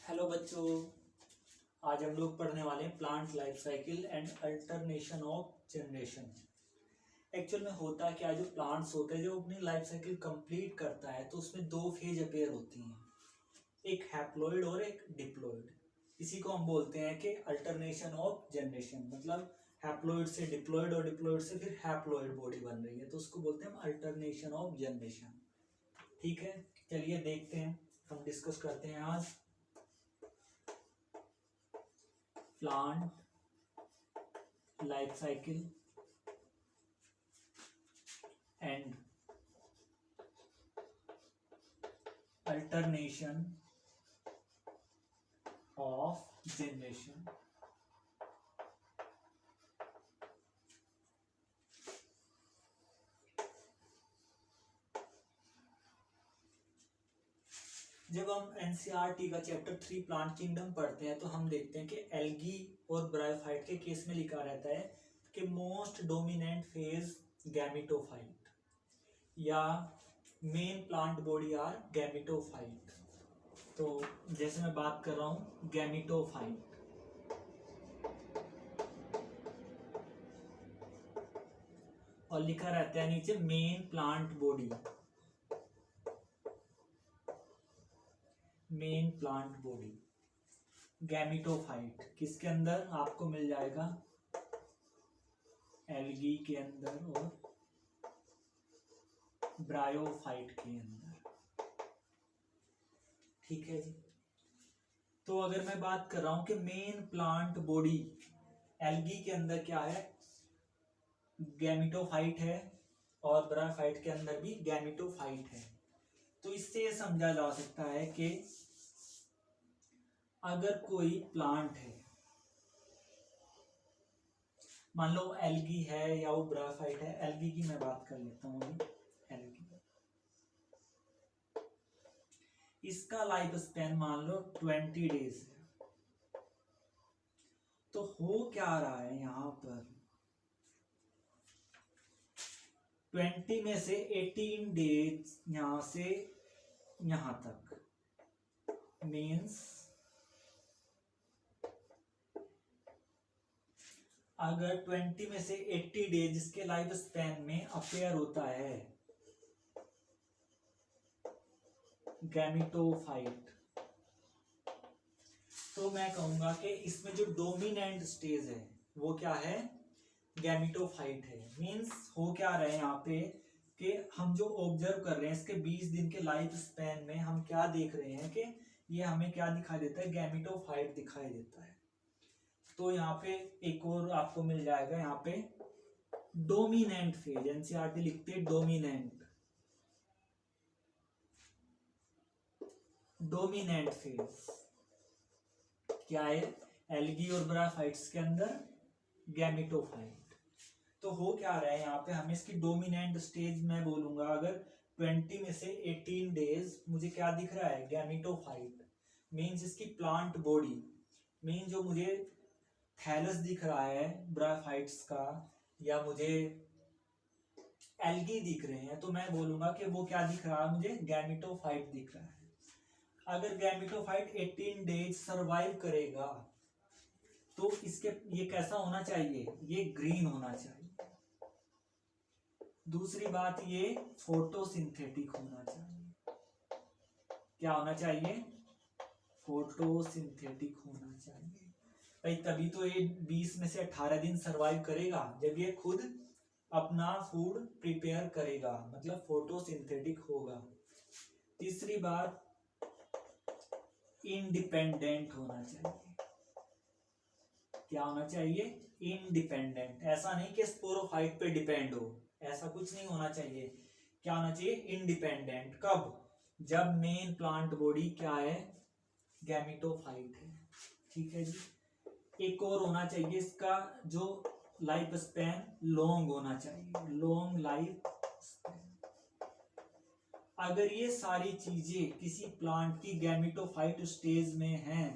Hello बच्चों, आज हम लोग पढ़ने वाले हैं plant life cycle and alternation of generation. Actual में होता क्या, जो प्लांट्स होते हैं जो अपनी लाइफ साइकिल कंप्लीट करता है तो उसमें दो फेज अपेयर होती हैं, एक हैप्लॉइड और एक डिप्लॉइड। इसी को हम बोलते हैं कि अल्टरनेशन ऑफ जनरेशन, मतलब हैप्लॉइड से डिप्लॉइड और डिप्लॉइड से फिर हैप्लॉइड बॉडी बन रही है तो उसको बोलते हैं हम अल्टरनेशन ऑफ जनरेशन। ठीक है, चलिए देखते हैं, हम डिस्कस करते हैं आज plant life cycle and alternation of generation. जब हम एनसीईआरटी का चैप्टर 3 प्लांट किंगडम पढ़ते हैं तो हम देखते हैं कि एल्गी और ब्रायोफाइट के केस में लिखा रहता है कि मोस्ट डोमिनेंट फेज गैमेटोफाइट या main plant body are gametophyte. तो जैसे मैं बात कर रहा हूं गैमेटोफाइट, और लिखा रहता है नीचे main plant body, main plant body gametophyte किसके अंदर आपको मिल जाएगा, एल्गी के अंदर और ब्रायोफाइट के अंदर। ठीक है जी। तो अगर मैं बात कर रहा हूं कि मेन प्लांट बॉडी एल्गी के अंदर क्या है, गैमेटोफाइट है और ब्रायोफाइट के अंदर भी गैमेटोफाइट है। तो इससे ये समझा जा सकता है कि अगर कोई प्लांट है, मान लो एल्गी है या वो ब्रायोफाइट है, एल्गी की मैं बात कर लेता हूँ। एल्गी, इसका लाइफ स्पैन मान लो 20 डेज है। तो हो क्या रहा है यहां पर, 20 में से 18 डेज यहां से यहां तक, मीन्स अगर 20 में से 80 डेज इसके लाइफ स्पैन में अपेयर होता है गैमेटोफाइट, तो मैं कहूंगा कि इसमें जो डोमिनेंट स्टेज है वो क्या है, गैमेटोफाइट है। मींस हो क्या रहा है यहाँ पे कि हम जो ऑब्जर्व कर रहे हैं इसके 20 दिन के लाइफ स्पैन में हम क्या देख रहे हैं कि ये हमें क्या दिखाई देता है, गैमेटोफाइट दिखाई देता है। तो यहाँ पे एक और आपको मिल जाएगा, यहाँ पे डोमिनेंट फेज, एनसीईआरटी लिखते हैं डोमिनेंट, डोमिनेंट फेज क्या है, एल्गी और ब्रायोफाइट्स के अंदर गैमेटोफाइट। तो हो क्या रहा है यहाँ पे, हमें इसकी डोमिनेंट स्टेज मैं बोलूंगा, अगर 20 में से 18 डेज मुझे क्या दिख रहा है, गैमेटोफाइट। मीन्स इसकी प्लांट बॉडी, मीन्स जो मुझे थैलस दिख रहा है ब्रायोफाइट्स का या मुझे एल्गी दिख रहे हैं, तो मैं बोलूंगा कि वो क्या दिख रहा है, मुझे गैमेटोफाइट दिख रहा है। अगर गैमेटोफाइट 18 डेज सरवाइव करेगा तो इसके ये कैसा होना चाहिए, ये ग्रीन होना चाहिए। दूसरी बात, ये फोटोसिंथेटिक होना चाहिए। क्या होना चाहिए, फोटोसिंथेटिक होना चाहिए भाई, तभी तो ये 20 में से 18 दिन सरवाइव करेगा, जब ये खुद अपना फूड प्रिपेयर करेगा, मतलब फोटोसिंथेटिक होगा। तीसरी बात, इंडिपेंडेंट होना चाहिए। क्या होना चाहिए, इंडिपेंडेंट। ऐसा नहीं कि स्पोरोफाइट पे डिपेंड हो, ऐसा कुछ नहीं होना चाहिए। क्या होना चाहिए, इंडिपेंडेंट। कब, जब मेन प्लांट बॉडी क्या है, गैमेटोफाइट है। ठीक है जी। एक और होना चाहिए, इसका जो लाइफ स्पैन लॉन्ग होना चाहिए, लॉन्ग लाइफ स्पैन। अगर ये सारी चीजें किसी प्लांट की गैमेटोफाइट स्टेज में हैं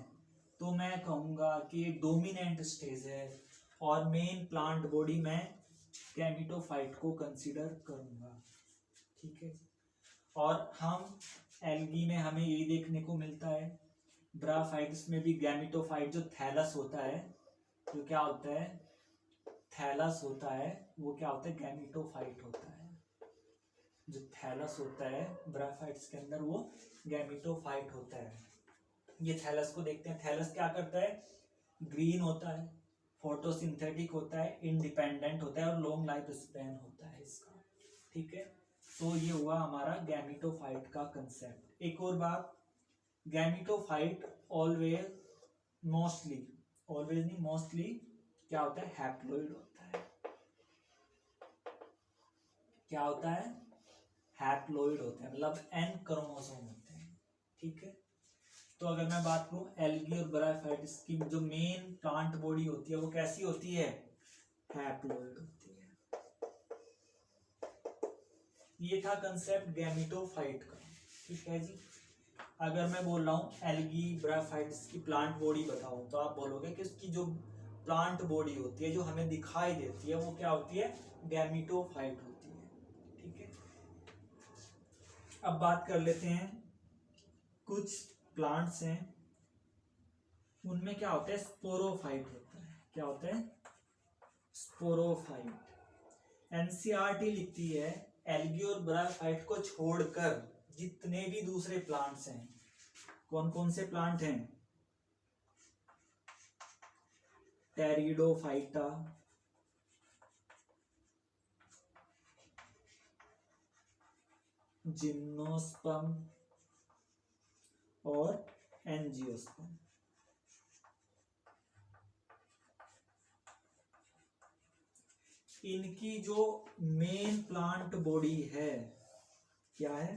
तो मैं कहूंगा कि डोमिनेंट स्टेज है और मेन प्लांट बॉडी में गैमेटोफाइट को कंसीडर करूंगा। ठीक है। और हम एल्गी में हमें यही देखने को मिलता है ब्राफाइट्स में भी गैमिटोफाइट जो थैलस होता है, जो क्या होता है, थैलस होता है, वो क्या होता है, गैमिटोफाइट होता है। जो थैलस होता है ब्राफाइट्स के अंदर वो गैमिटोफाइट होता है। ये थैलस को देखते हैं। थैलस क्या करता है, ग्रीन होता है, फोटोसिंथेटिक होता है, इंडिपेंडेंट होता है और लॉन्ग लाइफ स्पैन होता है इसका। ठीक है, तो ये हुआ हमारा गैमिटोफाइट का कंसेप्ट। एक और बात, गैमिटोफाइट ऑलवेज मोस्टली क्या होता है, हैप्लॉइड होता है। क्या होता है, हैप्लॉइड होते हैं, मतलब एन क्रोमोसोम होते हैं। ठीक है, तो अगर मैं बात करूं एल्गी और ब्रायोफाइट्स की, जो मेन प्लांट बॉडी होती है वो कैसी होती है, हैप्लॉइड होती है। ये था कंसेप्ट गैमिटोफाइट का। ठीक है जी, अगर मैं बोल रहा हूँ एल्गी ब्रायोफाइट्स की प्लांट बॉडी बताओ, तो आप बोलोगे कि उसकी जो प्लांट बॉडी होती है जो हमें दिखाई देती है वो क्या होती है, गैमिटोफाइट होती है। ठीक है, अब बात कर लेते हैं, कुछ प्लांट्स हैं उनमें क्या होता है, स्पोरोफाइट होता है। क्या होता है, स्पोरोफाइट। एनसीईआरटी लिखती है एल्गी और ब्रायोफाइट को छोड़कर जितने भी दूसरे प्लांट्स हैं, कौन कौन से प्लांट हैं, टेरिडोफाइटा, जिम्नोस्पर्म और एंजियोस्पर्म, इनकी जो मेन प्लांट बॉडी है, क्या है,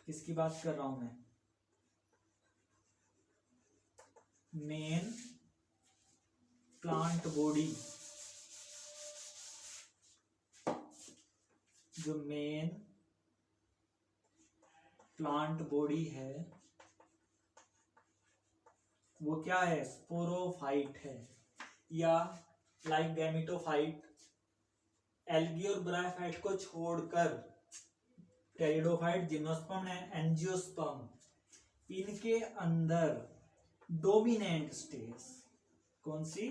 किसकी बात कर रहा हूं मैं, मेन प्लांट बॉडी, जो मेन प्लांट बॉडी है वो क्या है, स्पोरोफाइट है। या लाइक गैमिटोफाइट, एल्गी और ब्रायोफाइट को छोड़कर टेरिडोफाइट, जिम्नोस्पर्म एंड एंजियोस्पर्म, इनके अंदर डोमिनेंट स्टेज, कौन सी,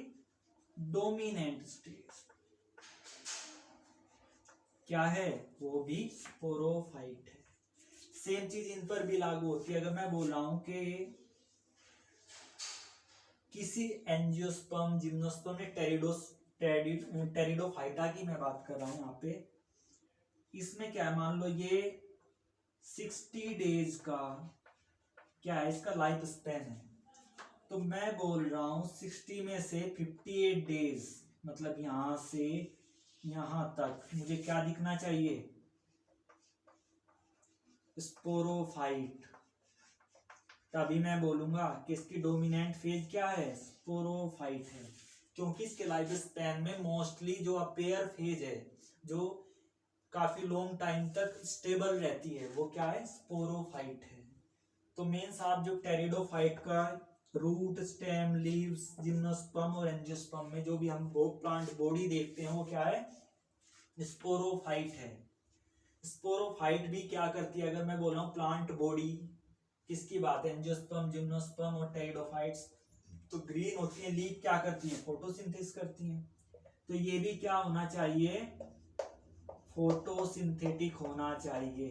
डोमिनेंट स्टेज क्या है, वो भी स्पोरोफाइट है। सेम चीज इन पर भी लागू होती है। अगर मैं बोल रहा हूं कि किसी एंजियोस्पर्म, जिम्नोस्पर्म ने टेरिडोफाइटा की मैं बात कर रहा हूं यहाँ पे, इसमें क्या है, मान लो ये 60 डेज का क्या है, इसका लाइफ स्पैन है, तो मैं बोल रहा हूं 60 में से 58 डेज, मतलब यहां से यहां तक मुझे क्या दिखना चाहिए, स्पोरोफाइट। तभी मैं बोलूंगा कि इसकी डोमिनेंट फेज क्या है, स्पोरोफाइट है, क्योंकि इसके लाइफ स्पैन में मोस्टली जो अपेयर फेज है, जो काफी लॉन्ग टाइम तक स्टेबल रहती है, वो क्या है, स्पोरोफाइट है। तो मेन साहब जो टेरिडोफाइट का रूट, स्टेम, लीव्स, जिम्नोस्पर्म और एंजियोस्पर्म में जो भी हम प्लांट बॉडी देखते हैं वो क्या है, स्पोरोफाइट है। स्पोरोफाइट भी क्या करती है, अगर मैं बोल रहा हूँ प्लांट बॉडी किसकी बात है, एंजियोस्पर्म, जिम्नोस्पर्म और टेरिडोफाइट्स, तो ग्रीन होती है, लीफ क्या करती है, फोटोसिंथेसिस करती है। तो ये भी क्या होना चाहिए, फोटोसिंथेटिक होना चाहिए।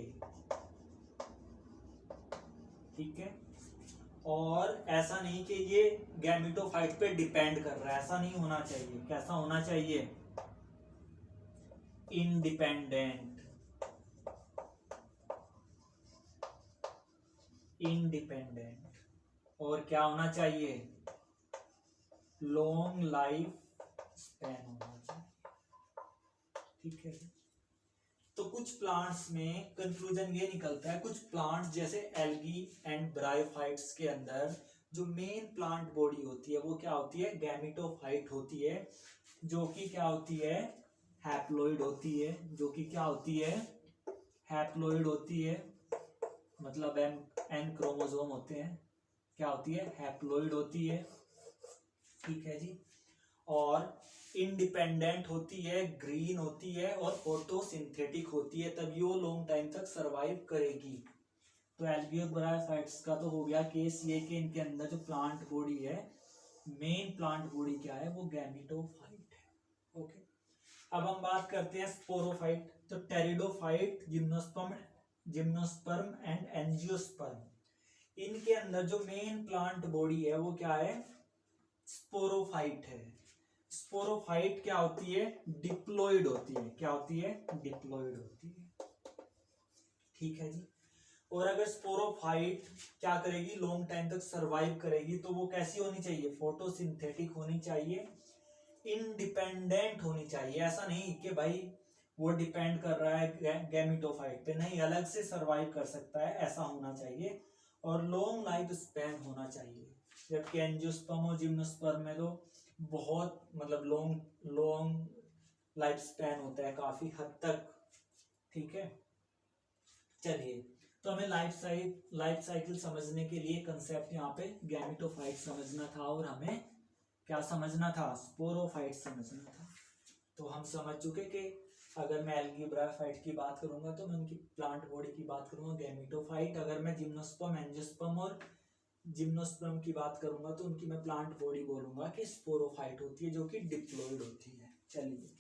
ठीक है, और ऐसा नहीं कि ये गैमेटोफाइट पे डिपेंड कर रहा है, ऐसा नहीं होना चाहिए। कैसा होना चाहिए, इंडिपेंडेंट, और क्या होना चाहिए, लॉन्ग लाइफ स्पैन होना चाहिए। ठीक है, तो कुछ प्लांट्स में कंक्लूजन ये निकलता है, कुछ प्लांट्स जैसे एल्गी एंड ब्रायोफाइट्स के अंदर जो मेन प्लांट बॉडी होती है वो क्या होती है, गैमेटोफाइट होती है, जो कि क्या होती है, हैप्लॉइड होती है, जो कि क्या होती है, हैप्लॉइड होती है, मतलब एन क्रोमोसोम होते हैं, क्या होती है, हैप्लॉइड होती है। ठीक है जी, और इंडिपेंडेंट होती है, ग्रीन होती है और फोटोसिंथेटिक होती है, तभी वो लॉन्ग टाइम तक सरवाइव करेगी। तो एल्गी और ब्रायोफाइट्स का तो हो गया केस ये कि इनके अंदर जो प्लांट बॉडी है, मेन प्लांट बॉडी क्या है, वो गैमेटोफाइट है। ओके, अब हम बात करते हैं स्पोरोफाइट। तो टेरिडोफाइट, जिम्नोस्पर्म एंड एंजियोस्पर्म, इनके अंदर जो मेन प्लांट बॉडी है वो क्या है, स्पोरोफाइट है। स्पोरोफाइट क्या होती है, डिप्लॉइड होती है। क्या होती है, डिप्लॉइड होती है। ठीक है जी। और अगर स्पोरोफाइट क्या करेगी, लॉन्ग टाइम तक सरवाइव करेगी, तो वो कैसी होनी चाहिए, फोटोसिंथेटिक होनी चाहिए, इंडिपेंडेंट होनी चाहिए। ऐसा नहीं कि भाई वो डिपेंड कर रहा है गैमेटोफाइट पे, नहीं, अलग से सरवाइव कर सकता है, ऐसा होना चाहिए। और लॉन्ग लाइफ स्पैन होना चाहिए। जबकि एंजियोस्पर्म और जिम्नोस्पर्म में तो बहुत मतलब लॉन्ग लाइफ स्पैन होता है, काफी हद तक। ठीक है, चलिए, तो हमें लाइफ साइकिल समझने के लिए कंसेप्ट यहाँ पे गैमेटोफाइट समझना था, और हमें क्या समझना था, स्पोरोफाइट समझना था। तो हम समझ चुके कि अगर मैं एल्गी ब्रायोफाइट की बात करूंगा तो मैं उनकी प्लांट बॉडी की बात करूंगा गैमेटोफाइट। अगर मैं जिम्नोस्पर्म, एंजियोस्पर्म और जिम्नोस्पर्म की बात करूंगा तो उनकी मैं प्लांट बॉडी बोलूंगा कि स्पोरोफाइट होती है, जो कि डिप्लॉइड होती है। चलिए,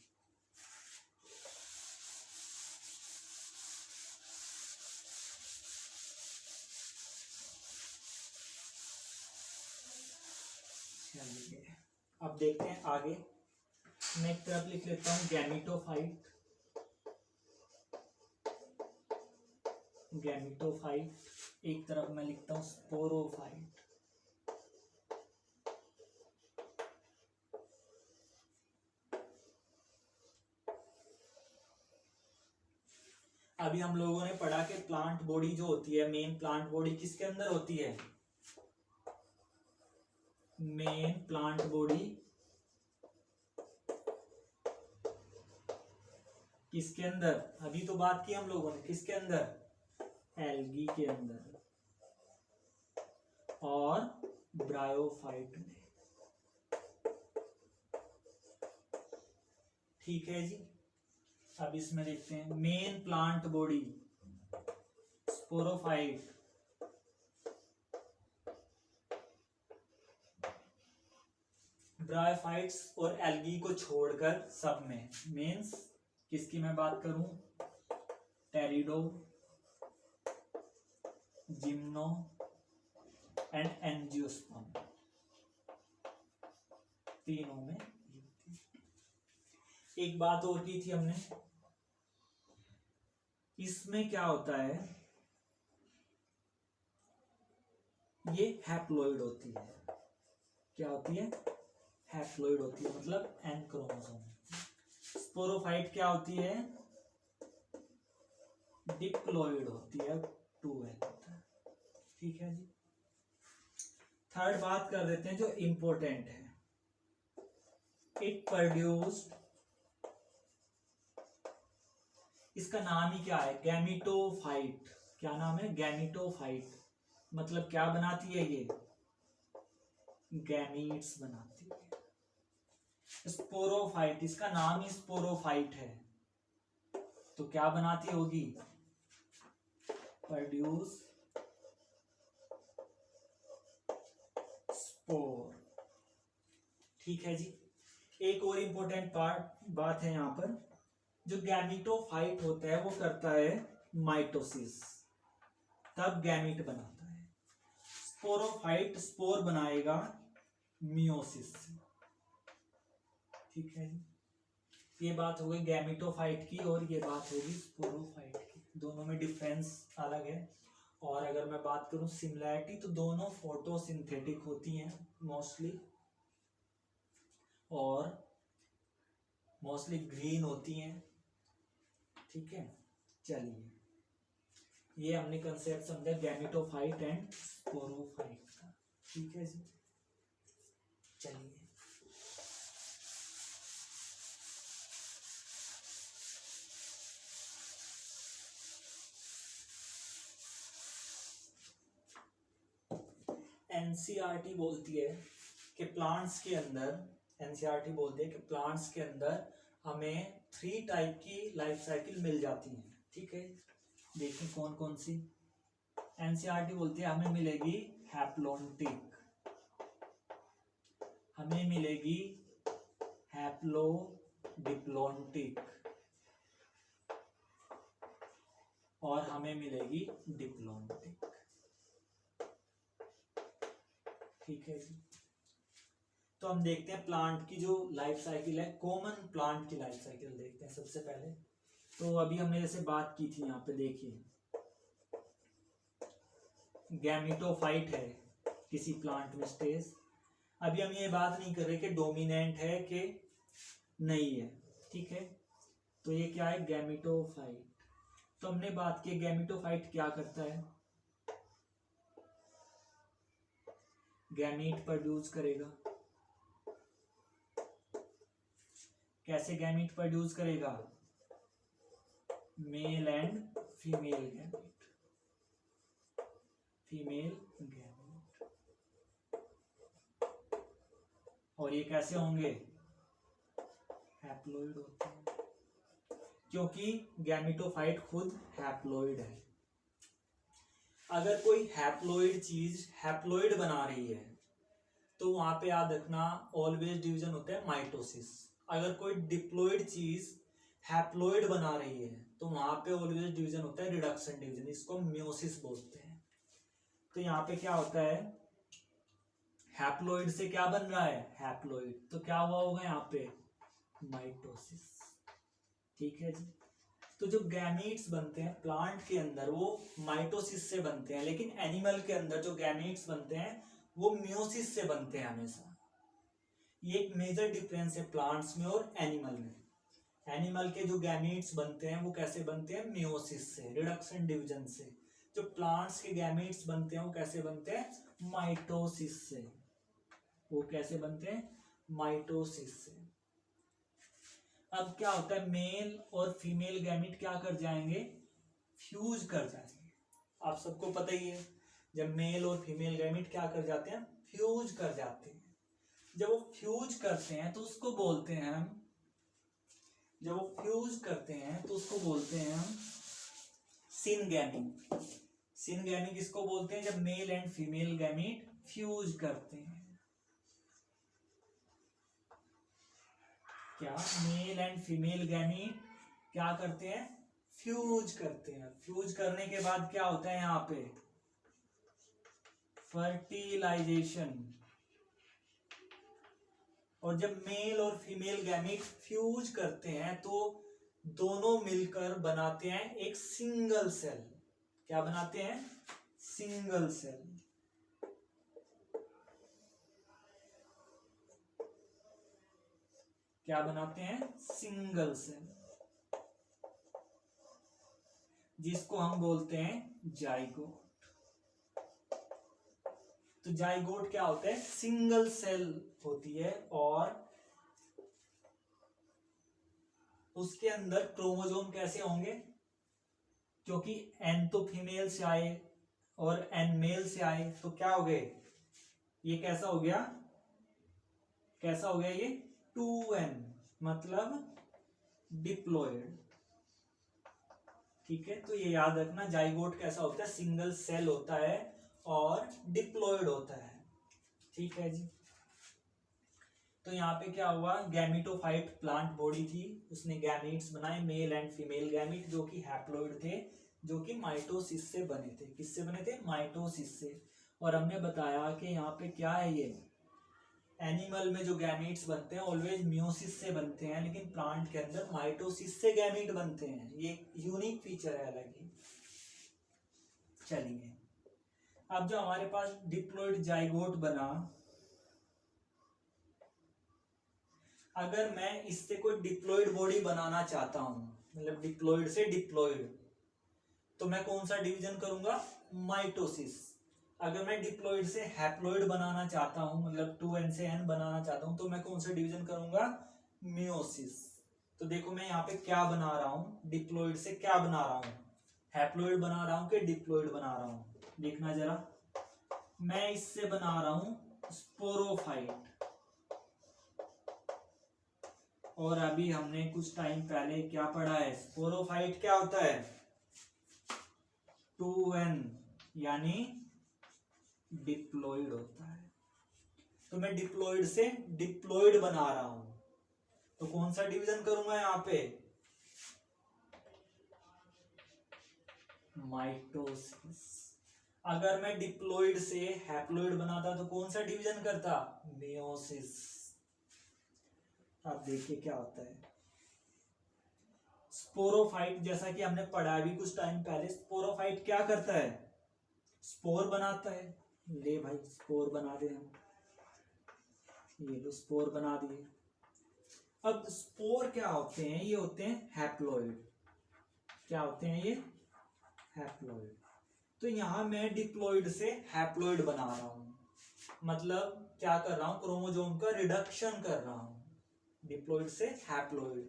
अब देखते हैं आगे। मैं एक तरफ लिख लेता हूं गैमेटोफाइट, एक तरफ मैं लिखता हूं स्पोरोफाइट। अभी हम लोगों ने पढ़ा कि प्लांट बॉडी जो होती है, मेन प्लांट बॉडी किसके अंदर होती है, मेन प्लांट बॉडी किसके अंदर, अभी तो बात की हम लोगों ने किसके अंदर, एल्गी के अंदर और ब्रायोफाइट में। ठीक है जी। अब इसमें देखते हैं main plant body sporophyte, bryophytes और एल्गी को छोड़कर सब में, मीन्स किसकी मैं बात करूं, टेरिडो, जिम्नो एंड एंजियोस्पर्म, तीनों में। एक बात और की थी हमने, इसमें क्या होता है, ये हैप्लॉइड होती है। क्या होती है, हैप्लॉइड होती है, मतलब एन क्रोमोसोम। स्पोरोफाइट क्या होती है, डिप्लॉइड होती है, 2N होता है। ठीक है जी। थर्ड बात कर देते हैं जो इंपॉर्टेंट है, इट प्रोड्यूस्ड, इसका नाम ही क्या है, गैमेटोफाइट। क्या नाम है, गैमेटोफाइट। मतलब क्या बनाती है ये, गैमीट्स बनाती है। स्पोरोफाइट, इसका नाम ही स्पोरोफाइट है, तो क्या बनाती होगी, प्रोड्यूस स्पोर। ठीक है जी। एक और इंपॉर्टेंट बात है यहाँ पर, जो गैमेटोफाइट होता है वो करता है माइटोसिस, तब गैमीट बनाता है। स्पोरोफाइट स्पोर बनाएगा मियोसिस से। ठीक है जी। ये बात हो गई गैमेटोफाइट की, और ये बात होगी स्पोरोफाइट की। दोनों में डिफरेंस अलग है। और अगर मैं बात करूं सिमिलैरिटी, तो दोनों फोटोसिंथेटिक होती हैं मोस्टली, और मोस्टली ग्रीन होती हैं। ठीक है, चलिए, ये हमने कंसेप्ट समझा गैमेटोफाइट एंड स्पोरोफाइट का। ठीक है जी, चलिए, एनसीईआरटी बोलती है कि प्लांट्स के अंदर, एनसीईआरटी बोलती है कि प्लांट्स के अंदर हमें 3 टाइप की लाइफ साइकिल मिल जाती हैं। ठीक है, देखिए कौन कौन सी। एनसीईआरटी बोलती है हमें मिलेगी हैप्लोटिक, हमें मिलेगी हैप्लोडिप्लोटिक और हमें मिलेगी डिप्लोटिक। ठीक है जी। तो हम देखते हैं प्लांट की जो लाइफ साइकिल है, कॉमन प्लांट की लाइफ साइकिल देखते हैं सबसे पहले। तो अभी हमने जैसे बात की थी, यहाँ पे देखिए गैमेटोफाइट है किसी प्लांट में स्टेज। अभी हम ये बात नहीं कर रहे कि डोमिनेंट है कि नहीं है, ठीक है। तो ये क्या है, गैमेटोफाइट। तो हमने बात की गैमेटोफाइट क्या करता है, गैमीट प्रोड्यूस करेगा। कैसे गैमीट प्रोड्यूस करेगा, male and female gamete, female gamete. और ये कैसे होंगे, हैप्लोइड होते हैं, क्योंकि गैमेटोफाइट खुद हैप्लोइड है। अगर कोई हैप्लोइड चीज हैप्लोइड बना रही है तो वहां पे याद रखना ऑलवेज डिवीजन होता है माइटोसिस। अगर कोई डिप्लोइड चीज हैप्लोइड बना रही है तो वहां पे ऑलवेज डिवीजन होता है रिडक्शन डिवीजन, इसको मियोसिस बोलते हैं। तो यहाँ पे क्या होता है, हैप्लोइड से क्या बन रहा है, हैप्लोइड, तो क्या हुआ होगा यहाँ पे, माइटोसिस। ठीक है जी। तो जो गैमीट्स बनते हैं प्लांट के अंदर वो माइटोसिस से बनते हैं, लेकिन एनिमल के अंदर जो गैमीट्स बनते हैं वो मियोसिस से बनते हैं हमेशा। ये एक मेजर डिफरेंस है प्लांट्स में और एनिमल में। एनिमल के जो गैमीट्स बनते हैं वो कैसे बनते हैं, मियोसिस से, रिडक्शन डिवीजन से। जो प्लांट्स के गैमीट्स बनते हैं वो कैसे बनते हैं, माइटोसिस से। वो कैसे बनते हैं, माइटोसिस से। अब क्या होता है, मेल और फीमेल गैमीट क्या कर जाएंगे, फ्यूज कर जाएंगे। आप सबको पता ही है जब मेल और फीमेल गैमीट क्या कर जाते हैं, फ्यूज कर जाते हैं। जब वो फ्यूज करते हैं तो उसको बोलते हैं हम, जब वो फ्यूज करते हैं तो उसको बोलते हैं हम सिनगैमी। सिनगैमी किसको बोलते हैं, जब male and female gamete fuse करते हैं। क्या, मेल एंड फीमेल गैमीट क्या करते हैं, फ्यूज करते हैं। फ्यूज करने के बाद क्या होता है यहाँ पे, फर्टिलाइजेशन। और जब मेल और फीमेल गैमीट फ्यूज करते हैं तो दोनों मिलकर बनाते हैं एक सिंगल सेल। क्या बनाते हैं, सिंगल सेल। क्या बनाते हैं, सिंगल सेल, जिसको हम बोलते हैं जाइगोट। तो जाइगोट क्या होता है, सिंगल सेल होती है और उसके अंदर क्रोमोसोम कैसे होंगे, क्योंकि एन तो फीमेल से आए और एन मेल से आए तो क्या हो गए, ये कैसा हो गया, कैसा हो गया ये 2n, मतलब डिप्लॉयड। ठीक है। तो ये याद रखना जाइगोट कैसा होता है, सिंगल सेल होता है और डिप्लॉयड होता है। ठीक है जी। तो यहाँ पे क्या हुआ, गैमेटोफाइट प्लांट बॉडी थी, उसने गैमीट्स बनाए मेल एंड फीमेल गैमीट जो कि हैप्लॉइड थे, जो कि माइटोसिस से बने थे। किससे बने थे, माइटोसिस से। और हमने बताया कि यहाँ पे क्या है, ये एनिमल में जो गैमीट्स बनते हैं ऑलवेज मियोसिस से बनते हैं, लेकिन प्लांट के अंदर माइटोसिस से गैमीट बनते हैं। ये यूनिक फीचर है अलग ही। चलिए, अब जो हमारे पास डिप्लॉइड जाइगोट बना, अगर मैं इससे कोई डिप्लॉइड बॉडी बनाना चाहता हूं, मतलब डिप्लॉइड से डिप्लॉइड, तो मैं कौन सा डिवीजन करूंगा, माइटोसिस। अगर मैं डिप्लॉइड से हैप्लॉइड बनाना चाहता हूं, मतलब 2n से n बनाना चाहता हूं, तो मैं कौन सा डिवीजन करूंगा, मियोसिस। तो देखो मैं यहाँ पे क्या बना रहा हूं, डिप्लॉइड से क्या बना रहा हूं, हैप्लॉइड बना रहा हूं कि डिप्लॉइड बना रहा हूं, देखना जरा। मैं इससे बना रहा हूं स्पोरोफाइट। और अभी हमने कुछ टाइम पहले क्या पढ़ा है, स्पोरोफाइट क्या होता है, 2n, यानी डिप्लॉइड होता है। तो मैं डिप्लॉइड से डिप्लॉइड बना रहा हूं, तो कौन सा डिवीजन करूंगा यहां पे, माइटोसिस। अगर मैं डिप्लॉइड से हैप्लॉइड बनाता तो कौन सा डिवीजन करता, मियोसिस। आप देखिए क्या होता है। स्पोरोफाइट, जैसा कि हमने पढ़ा भी कुछ टाइम पहले, स्पोरोफाइट क्या करता है, स्पोर बनाता है। ले भाई स्पोर बना दे हम, ये लो स्पोर बना दिए। अब स्पोर क्या होते हैं, ये होते हैं हैप्लॉइड। क्या होते हैं ये, हैप्लॉइड। तो यहां मैं डिप्लॉइड से हैप्लॉइड बना रहा हूं, मतलब क्या कर रहा हूं, क्रोमोसोम का रिडक्शन कर रहा हूं। डिप्लॉइड से हैप्लॉइड,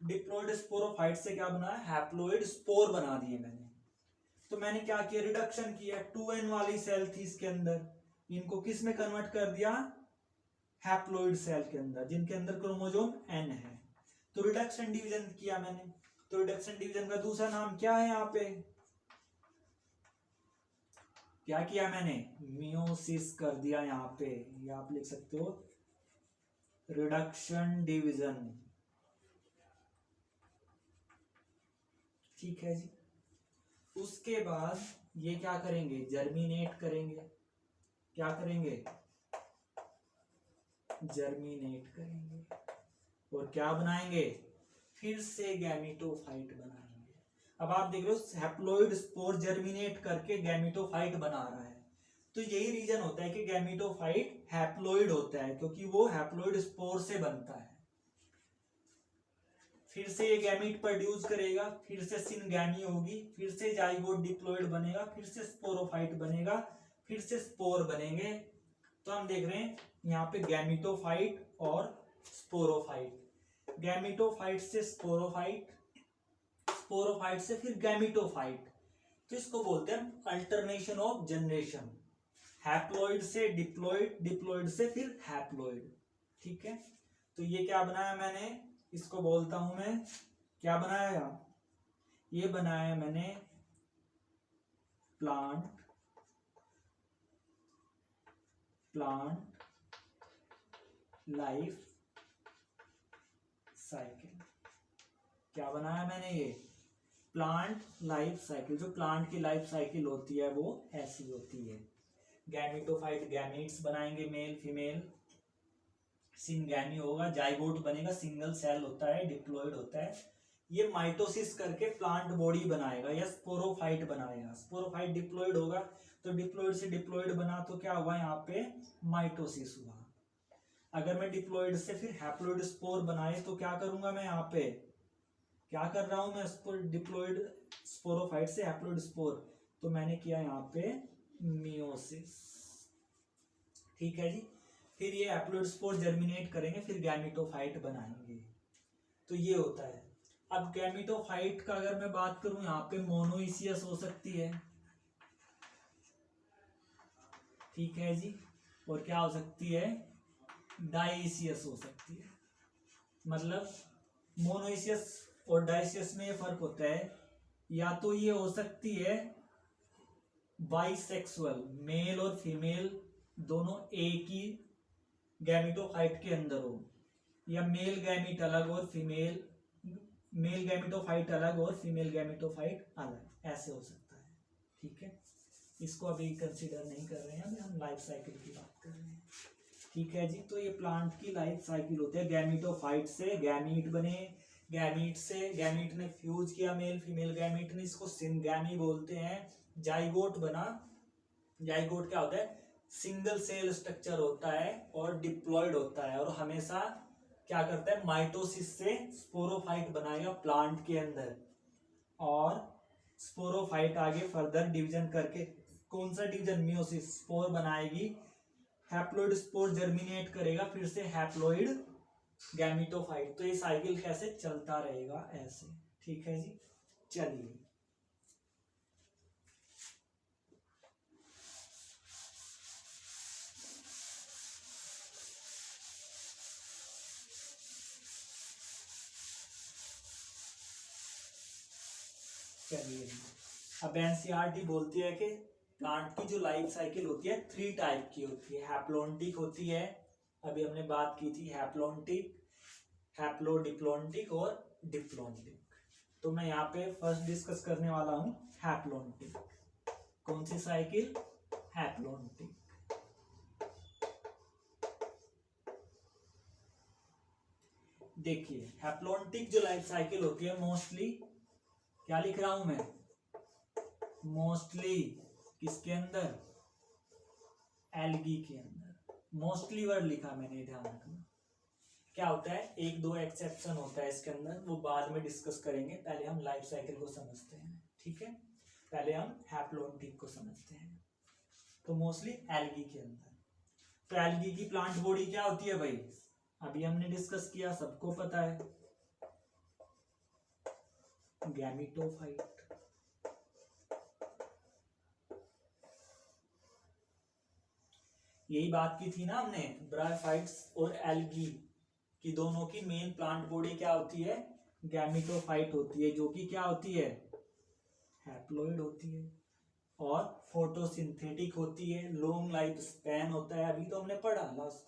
डिप्लॉइड स्पोरोफाइट से क्या बना है, हैप्लॉइड स्पोर बना दिए मैंने। तो मैंने क्या किया, रिडक्शन किया। 2n वाली सेल थी इसके अंदर, इनको किस में कन्वर्ट कर दिया, हैप्लॉइड सेल के अंदर, जिनके अंदर क्रोमोसोम n है। तो रिडक्शन डिवीजन किया मैंने। तो रिडक्शन डिवीजन का दूसरा नाम क्या है, यहाँ पे क्या किया मैंने, मियोसिस कर दिया। यहाँ पे ये आप लिख सकते हो रिडक्शन डिवीजन। ठीक है जी। उसके बाद ये क्या करेंगे, जर्मिनेट करेंगे। क्या करेंगे, जर्मिनेट करेंगे। और क्या बनाएंगे, फिर से गैमीटोफाइट बनाएंगे। अब आप देख रहे हो हैप्लॉइड स्पोर जर्मिनेट करके गैमीटोफाइट बना रहा है। तो यही रीजन होता है कि गैमीटोफाइट हैप्लॉइड होता है, क्योंकि वो हैप्लॉइड स्पोर से बनता है। फिर से ये गैमीट प्रोड्यूस करेगा, फिर से सिनगैमी होगी, फिर से जाइगोट डिप्लॉइड बनेगा, फिर से स्पोरोफाइट बनेगा, फिर से स्पोर बनेंगे। तो हम देख रहे हैं यहाँ पे गैमीटोफाइट और स्पोरोफाइट, गैमीटोफाइट से स्पोरोफाइट, स्पोरोफाइट से फिर गैमीटोफाइट। तो इसको बोलते हैं अल्टरनेशन ऑफ जनरेशन, हैप्लॉइड से डिप्लॉइड, डिप्लॉइड से फिर हैप्लॉइड। ठीक है। तो ये क्या बनाया मैंने, इसको बोलता हूं मैं, क्या बनाया, ये बनाया मैंने प्लांट लाइफ साइकिल। क्या बनाया मैंने, ये प्लांट लाइफ साइकिल। जो प्लांट की लाइफ साइकिल होती है वो ऐसी होती है। गैमीटोफाइट गैमीट्स बनाएंगे, मेल फीमेल, सिनगैमी होगा, जाइगोट बनेगा, सिंगल सेल होता है, डिप्लॉइड होता है। ये माइटोसिस करके प्लांट बॉडी बनाएगा या स्पोरोफाइट बनाएगा। स्पोरोफाइट डिप्लॉइड होगा, तो डिप्लॉइड से डिप्लॉइड बना तो क्या हुआ, यहाँ पे माइटोसिस हुआ। अगर मैं डिप्लॉइड से फिर हैप्लॉइड स्पोर बनाए तो क्या करूंगा मैं, यहाँ पे क्या कर रहा हूं मैं, डिप्लॉइड स्पोरोफाइट से हैप्लॉइड स्पोर, तो मैंने किया यहाँ पे मियोसिस। ठीक है जी। फिर ये हैप्लॉइड स्पोर जर्मिनेट करेंगे, फिर गैमीटोफाइट बनाएंगे। तो ये होता है। अब गैमीटोफाइट का अगर मैं बात करूं, यहाँ पे मोनोइसियस हो सकती है। ठीक है जी। और क्या हो सकती है, डाइसियस हो सकती है। मतलब मोनोइसियस और डाइसियस में ये फर्क होता है, या तो ये हो सकती है बाइसेक्सुअल, मेल और फीमेल दोनों एक ही गैमीटोफाइट के अंदर हो, या मेल गैमीट अलग और फीमेल, मेल गैमीटोफाइट अलग और फीमेल गैमीटोफाइट अलग, ऐसे हो सकता है। ठीक है। इसको अभी कंसीडर नहीं कर रहे हैं, अभी हम लाइफ साइकिल की बात कर रहे हैं। ठीक है जी। तो ये प्लांट की लाइफ साइकिल होती है। गैमीटोफाइट से गैमीट बने, गैमीट से गैमीट ने फ्यूज किया मेल फीमेल गैमीट ने, इसको सिनगैमी बोलते हैं। जाइगोट बना, जाइगोट क्या होता है, सिंगल सेल स्ट्रक्चर होता है और डिप्लॉइड होता है, और हमेशा क्या करता है, माइटोसिस से स्पोरोफाइट बनाएगा प्लांट के अंदर, और स्पोरोफाइट आगे फर्दर डिवीजन करके, कौन सा डिवीजन, मियोसिस, स्पोर बनाएगी, हैप्लॉइड स्पोर जर्मिनेट करेगा, फिर से हैप्लॉइड गैमीटोफाइट। तो ये साइकिल कैसे चलता रहेगा, ऐसे। ठीक है जी। चलिए चलिए अब एनसीईआरटी बोलती है कि प्लांट की जो लाइफ साइकिल होती है 3 टाइप की होती है। हैप्लोन्टिक होती है, अभी हमने बात की थी हैप्लोन्टिक, हैप्लोडिप्लोन्टिक और डिप्लोन्टिक। तो मैं यहाँ पे फर्स्ट डिस्कस करने वाला हूँ हैप्लोन्टिक। कौन सी साइकिल? हैप्लोन्टिक। देखिए हैप्लोन्टिक जो लाइफ साइकिल होती है मोस्टली, क्या लिख रहा हूं मैं, मोस्टली किसके अंदर? एल्गी के अंदर। मोस्टली वर्ड लिखा मैंने, ध्यान रखना। क्या होता है, एक दो एक्सेप्शन होता है इसके अंदर, वो बाद में डिस्कस करेंगे, पहले हम लाइफ साइकिल को समझते हैं, ठीक है। पहले हम हैप्लोन्टिक को समझते हैं। तो मोस्टली एल्गी के अंदर। तो एल्गी की प्लांट बॉडी क्या होती है भाई? अभी हमने डिस्कस किया, सबको पता है, गैमेटोफाइट। यही बात की थी ना हमने, ब्रायोफाइट्स और एल्गी की दोनों की मेन प्लांट बॉडी क्या होती है? गैमेटोफाइट होती है, जो कि क्या होती है? हैप्लॉइड होती है और फोटोसिंथेटिक होती है, लॉन्ग लाइफ स्पैन होता है। अभी तो हमने पढ़ा लास्ट,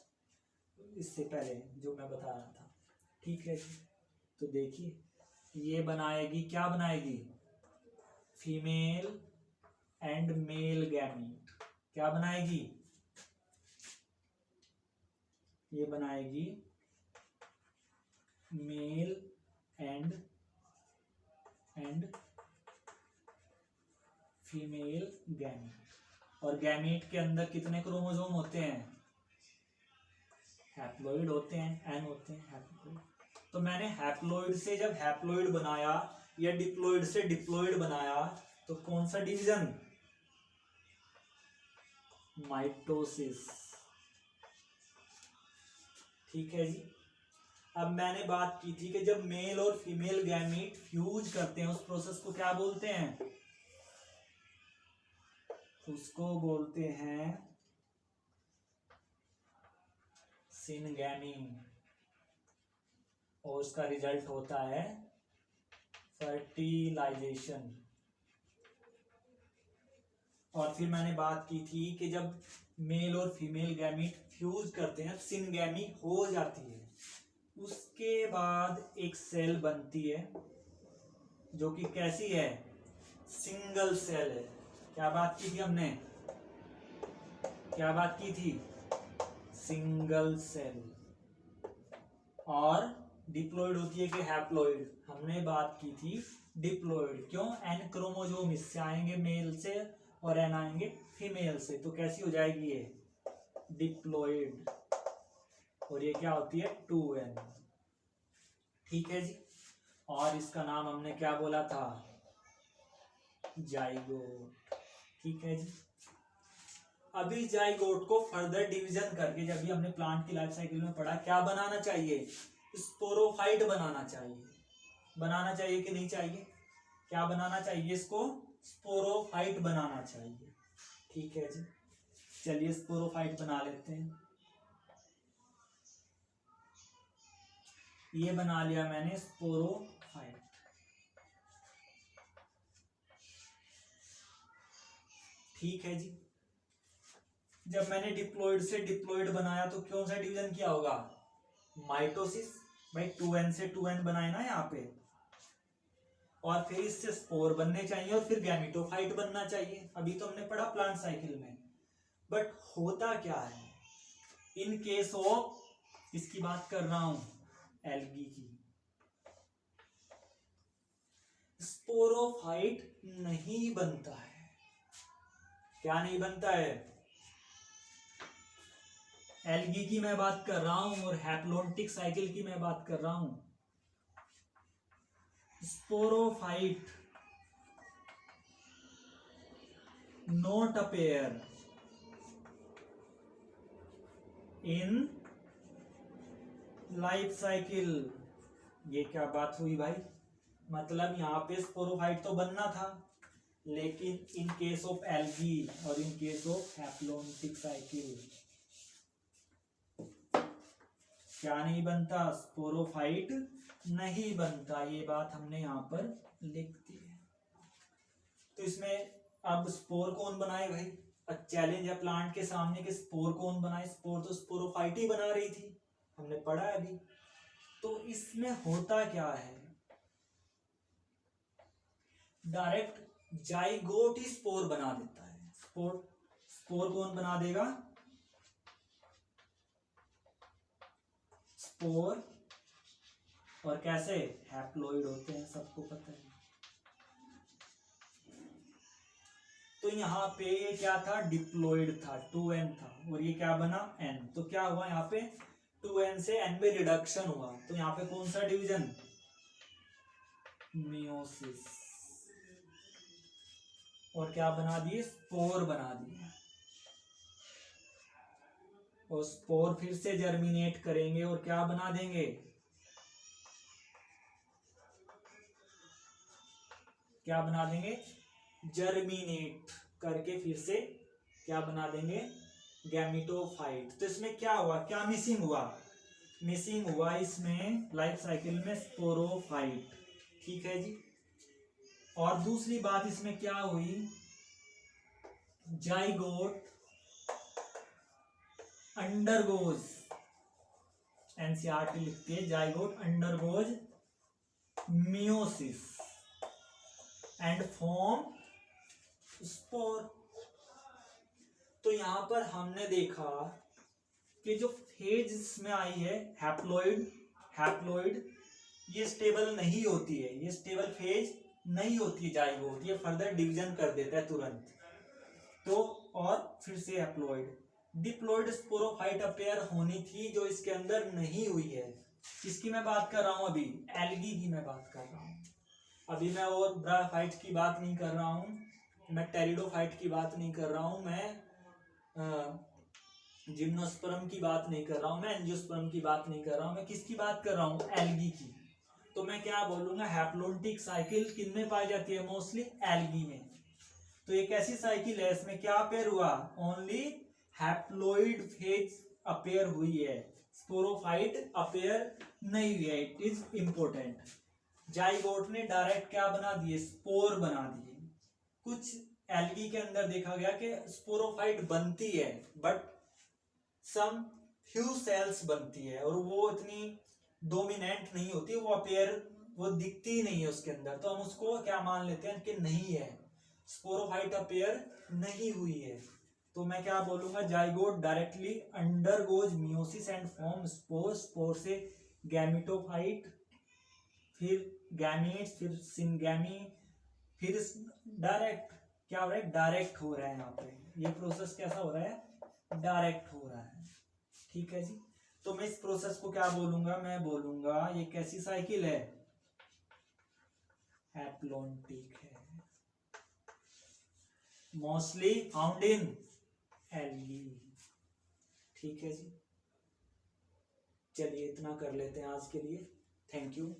इससे पहले जो मैं बता रहा था, ठीक है। तो देखिए ये बनाएगी, क्या बनाएगी? Female and male gamete. क्या बनाएगी? ये बनाएगी मेल एंड फीमेल गैमीट। और गैमीट के अंदर कितने क्रोमोसोम होते हैं? हैप्लॉइड होते हैं, एन होते हैं हैप्लॉइड। तो मैंने हैप्लॉइड से जब हैप्लॉइड बनाया या डिप्लॉइड से डिप्लॉइड बनाया, तो कौन सा डिवीजन? माइटोसिस, ठीक है जी। अब मैंने बात की थी कि जब मेल और फीमेल गैमीट फ्यूज करते हैं, उस प्रोसेस को क्या बोलते हैं? उसको बोलते हैं सिनगैमी, और उसका रिजल्ट होता है फर्टिलाइजेशन। और फिर मैंने बात की थी कि जब मेल और फीमेल गैमीट फ्यूज करते हैं, सिनगैमी हो जाती है, उसके बाद एक सेल बनती है जो कि कैसी है? सिंगल सेल है। क्या बात की थी हमने? क्या बात की थी? Single cell. और डिप्लॉइड होती है कि हैप्लॉइड? हमने बात की थी डिप्लॉइड। क्यों? एन क्रोमोसोम इससे आएंगे मेल से और एन आएंगे फीमेल से, तो कैसी हो जाएगी ये? डिप्लॉइड। और ये क्या होती है? 2n, ठीक है जी। और इसका नाम हमने क्या बोला था? जाइगोट, ठीक है जी। अभी जाइगोट को फर्दर डिवीजन करके, जब भी हमने प्लांट की लाइफ साइकिल में पढ़ा, क्या बनाना चाहिए? स्पोरोफाइट बनाना चाहिए। बनाना चाहिए कि नहीं चाहिए? क्या बनाना चाहिए इसको? स्पोरोफाइट बनाना चाहिए, ठीक है जी। चलिए स्पोरोफाइट बना लेते हैं। ये बना लिया मैंने स्पोरोफाइट, ठीक है जी। जब मैंने डिप्लॉइड से डिप्लॉइड बनाया तो कौन सा डिवीजन किया होगा? माइटोसिस। भाई 2n से 2n बनाए ना यहाँ पे, और फिर इससे स्पोर बनने चाहिए और फिर गैमेटोफाइट बनना चाहिए। अभी तो हमने पढ़ा प्लांट साइकिल में। बट होता क्या है इन केस ऑफ, इसकी बात कर रहा हूं एल्गी की, स्पोरोफाइट नहीं बनता है। क्या नहीं बनता है? एल्गी की मैं बात कर रहा हूं और हैप्लोन्टिक साइकिल की मैं बात कर रहा हूं। Sporophyte not appear in life cycle. ये क्या बात हुई भाई? मतलब यहाँ पे स्पोरोफाइट तो बनना था, लेकिन इन केस ऑफ एल्गी और in case of haplontic cycle क्या नहीं बनता? स्पोरोफाइट नहीं बनता। ये बात हमने यहाँ पर लिख दी है। तो इसमें अब स्पोर कौन बनाए भाई? चैलेंज है प्लांट के सामने कि स्पोर कौन बनाए। स्पोर तो स्पोरोफाइट ही बना रही थी, हमने पढ़ा है अभी। तो इसमें होता क्या है, डायरेक्ट जाइगोट ही स्पोर बना देता है। स्पोर कौन बना देगा? स्पोर। और कैसे? हैप्लोइड होते हैं, सबको पता है। तो यहाँ पे ये क्या था? डिप्लॉइड था, 2n था, और ये क्या बना? n। तो क्या हुआ यहाँ पे? 2n से n में रिडक्शन हुआ। तो यहाँ पे कौन सा डिवीजन? मियोसिस। और क्या बना दिए? स्पोर बना दिए। और स्पोर फिर से जर्मिनेट करेंगे और क्या बना देंगे? क्या बना देंगे? जर्मिनेट करके फिर से क्या बना देंगे? गैमेटोफाइट। तो इसमें क्या हुआ? क्या मिसिंग हुआ? मिसिंग हुआ इसमें लाइफ साइकिल में स्पोरोफाइट। ठीक है जी। और दूसरी बात इसमें क्या हुई? जाइगोट अंडरगोज, एनसीईआरटी लिखती है, zygote undergoes meiosis and form spore. तो यहां पर हमने देखा कि जो फेज में आई है हैप्लोइड, ये स्टेबल नहीं होती है, ये स्टेबल फेज नहीं होती है जाइगोट, ये फर्दर डिवीजन कर देता है तुरंत। तो और फिर से हैप्लोइड। डिप्लॉइड स्पोरोफाइट अपेयर होनी थी, जो इसके अंदर नहीं हुई है। किसकी मैं बात कर रहा हूं? अभी एल्गी की मैं बात कर रहा हूं। अभी मैं और ब्राफाइट की बात नहीं कर रहा हूं, मैं टेरिडोफाइट की बात नहीं कर रहा हूं, मैं जिम्नोस्पर्म की बात नहीं कर रहा हूं, मैं एंजियोस्पर्म की बात नहीं कर रहा हूं, मैं किसकी बात कर रहा हूं? एल्गी की। तो मैं क्या बोलूंगा? हैप्लोटिक साइकिल किन में पाई जाती है? मोस्टली एल्गी में। तो एक ऐसी साइकिल है, इसमें क्या अपेयर हुआ? ओनली हैप्लोइड फेज अपेयर हुई है, स्पोरोफाइट अपेयर नहीं हुई है। It is important. जाइगोट ने डायरेक्ट क्या बना दिए? स्पोर बना दिए। कुछ एल्गी के अंदर देखा गया कि स्पोरोफाइट बनती है, बट सम फ्यू सेल्स बनती है, और वो इतनी डोमिनेंट नहीं होती, वो अपेयर, वो दिखती ही नहीं है उसके अंदर। तो हम उसको क्या मान लेते हैं कि नहीं है, स्पोरोफाइट अपेयर नहीं हुई है। तो मैं क्या बोलूंगा? Zygote directly undergoes meiosis and form spore. Spore से गैमेटोफाइट, फिर गैमीट्स, फिर सिंगैमी, फिर डायरेक्ट क्या हो रहा है? डायरेक्ट हो रहा है। यहाँ पे ये प्रोसेस कैसा हो रहा है? डायरेक्ट हो रहा है। ठीक है जी। तो मैं इस प्रोसेस को क्या बोलूंगा? मैं बोलूंगा ये कैसी साइकिल है? हैप्लोटिक है, मोस्टली फाउंड इन एल्गी। ठीक है जी। चलिए इतना कर लेते हैं आज के लिए। Thank you.